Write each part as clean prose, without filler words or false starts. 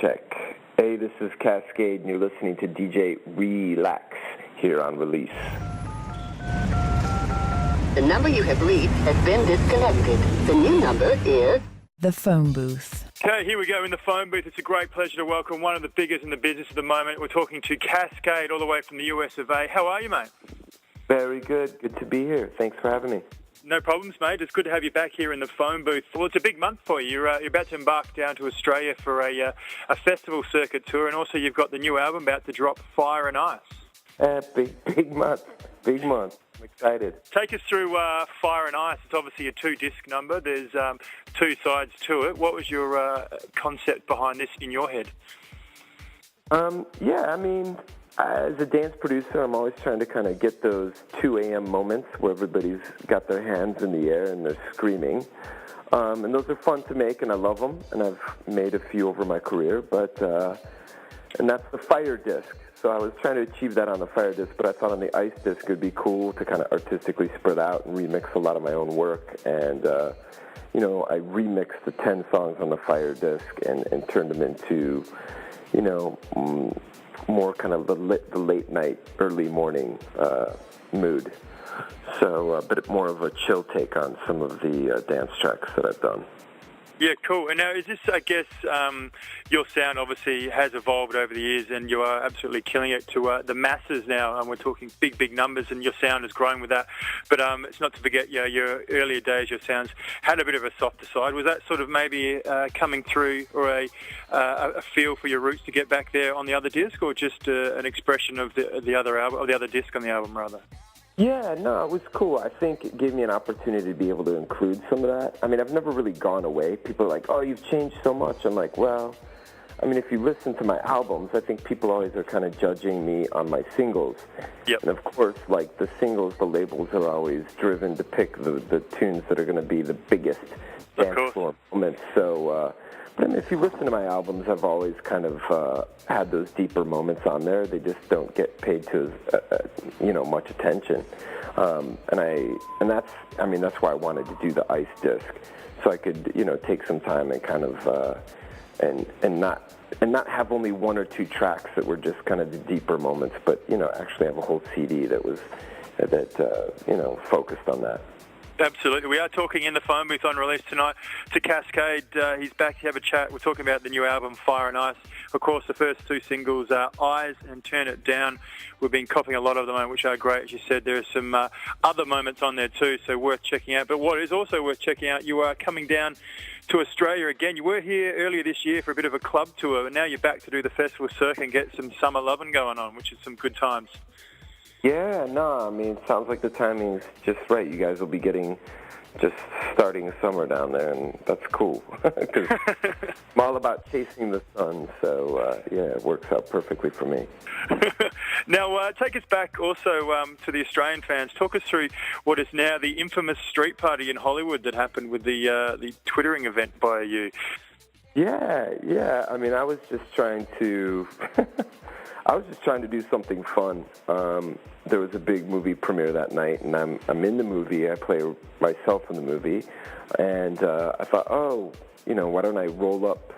check. Hey, this is Kaskade, and you're listening to DJ Reelax here on Release. The number you have reached has been disconnected. The new number is... The phone booth. Okay, here we go in the phone booth. It's a great pleasure to welcome one of the biggest in the business at the moment. We're talking to Kaskade all the way from the US of A. How are you, mate? Very good. Good to be here. Thanks for having me. No problems, mate. It's good to have you back here in the phone booth. Well, it's a big month for you. You're about to embark down to Australia for a festival circuit tour, and also you've got the new album about to drop, Fire and Ice. Big month. Big month. I'm excited. Take us through Fire and Ice. It's obviously a 2-disc number. There's 2 sides to it. What was your concept behind this in your head? As a dance producer, I'm always trying to kind of get those 2 a.m. moments where everybody's got their hands in the air and they're screaming. And those are fun to make, and I love them, and I've made a few over my career. And that's the Fire disc. So I was trying to achieve that on the Fire disc, but I thought on the Ice disc it would be cool to kind of artistically spread out and remix a lot of my own work. And, I remixed the 10 songs on the Fire disc and turned them into, more kind of the late night, early morning mood. So, but more of a chill take on some of the dance tracks that I've done. Yeah, cool. And now, is this, I guess, your sound obviously has evolved over the years, and you are absolutely killing it to the masses now, and we're talking big numbers, and your sound is growing with that. But it's not to forget, your earlier days, your sounds had a bit of a softer side. Was that sort of maybe coming through, or a feel for your roots to get back there on the other disc, or just an expression of the other album, or the other disc on the album, rather? Yeah, no, it was cool. I think it gave me an opportunity to be able to include some of that. I mean, I've never really gone away. People are like, oh, you've changed so much. I'm like, well, I mean, if you listen to my albums, I think people always are kind of judging me on my singles. Yep. And, of course, like the singles, the labels are always driven to pick the tunes that are going to be the biggest dance floor moments. So, but I mean, if you listen to my albums, I've always kind of had those deeper moments on there. They just don't get paid to much attention. And that's why I wanted to do the Ice disc, so I could take some time and kind of and not have only 1 or 2 tracks that were just kind of the deeper moments, but actually have a whole CD that was focused on that. Absolutely. We are talking in the phone booth on Release tonight to Kaskade. He's back to have a chat. We're talking about the new album, Fire and Ice. Of course, the first 2 singles are Eyes and Turn It Down. We've been copying a lot of them, which are great. As you said, there are some other moments on there too, so worth checking out. But what is also worth checking out, you are coming down to Australia again. You were here earlier this year for a bit of a club tour, and now you're back to do the festival circuit and get some summer loving going on, which is some good times. Yeah, no, I mean, it sounds like the timing's just right. You guys will be just starting summer down there, and that's cool. Because I'm all about chasing the sun, so, it works out perfectly for me. Now, take us back also to the Australian fans. Talk us through what is now the infamous street party in Hollywood that happened with the Twittering event by you. Yeah. I mean, I was just trying to... do something fun. There was a big movie premiere that night, and I'm in the movie. I play myself in the movie, and I thought, why don't I roll up?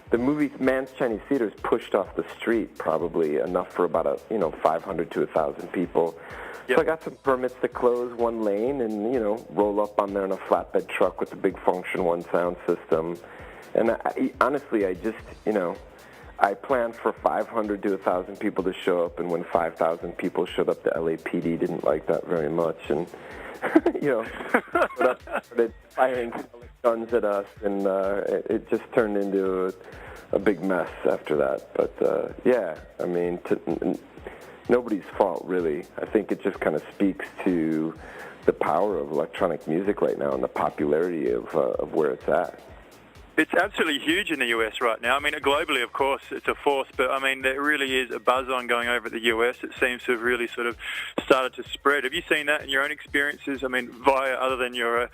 The movie Man's Chinese Theater is pushed off the street, probably enough for about 500 to 1,000 people. Yep. So I got some permits to close 1 lane and roll up on there in a flatbed truck with a big Function 1 sound system. And honestly, I just I planned for 500 to 1,000 people to show up, and when 5,000 people showed up, the LAPD didn't like that very much, and started firing guns at us, and it just turned into a big mess after that. But I mean, nobody's fault really. I think it just kind of speaks to the power of electronic music right now and the popularity of where it's at. It's absolutely huge in the US right now. I mean, globally, of course, it's a force, but I mean, there really is a buzz on going over at the US. It seems to have really sort of started to spread. Have you seen that in your own experiences? I mean, other than your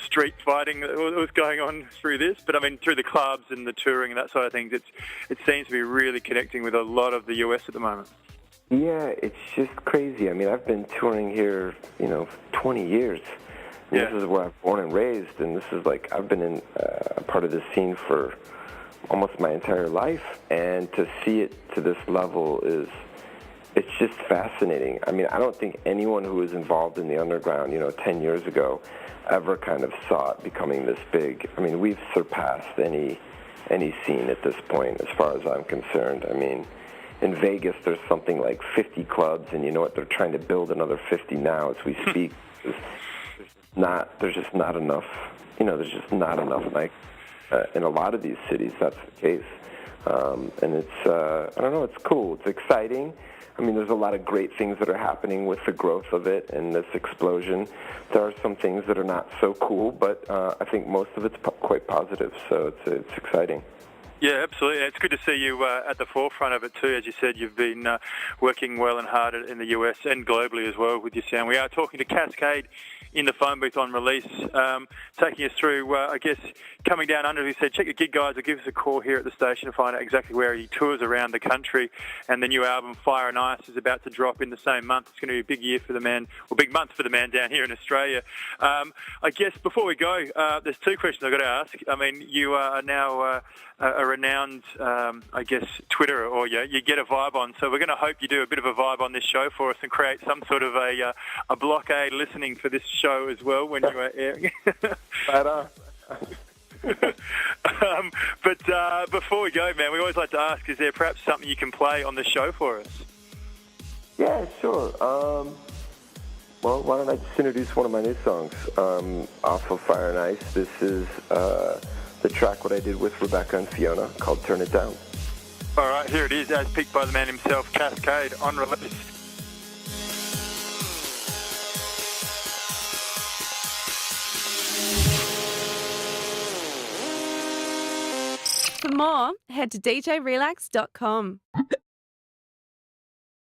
street fighting that was going on through this, but I mean, through the clubs and the touring and that sort of things, it seems to be really connecting with a lot of the US at the moment. Yeah, it's just crazy. I mean, I've been touring here, 20 years. This is where I'm born and raised, and this is like I've been in a part of this scene for almost my entire life, and to see it to this level it's just fascinating. I mean, I don't think anyone who was involved in the underground, 10 years ago, ever kind of saw it becoming this big. I mean, we've surpassed any scene at this point, as far as I'm concerned. I mean, in Vegas, there's something like 50 clubs, and you know what? They're trying to build another 50 now as we speak. There's just not enough. There's just not enough nights in a lot of these cities. That's the case, and it's I don't know. It's cool. It's exciting. I mean, there's a lot of great things that are happening with the growth of it and this explosion. There are some things that are not so cool, but I think most of it's quite positive. So it's exciting. Yeah, absolutely. It's good to see you at the forefront of it too. As you said, you've been working well and hard in the US and globally as well with your sound. We are talking to Kaskade in the phone booth on release, taking us through, I guess, coming down under. He said, check your gig guides or give us a call here at the station to find out exactly where he tours around the country. And the new album, Fire and Ice, is about to drop in the same month. It's going to be a big year for the man, or big month for the man down here in Australia. I guess before we go, there's two questions I've got to ask. I mean, you are now a renowned, I guess, Twitterer, or you get a vibe on. So we're going to hope you do a bit of a vibe on this show for us and create some sort of a blockade listening for this show as well when you are airing. But before we go, man, we always like to ask, is there perhaps something you can play on the show for us? Yeah, sure. Well, why don't I just introduce one of my new songs off of Fire and Ice. This is the track what I did with Rebecca and Fiona called Turn It Down. All right, here it is, as picked by the man himself, Kaskade, on release. For more, head to djrelax.com.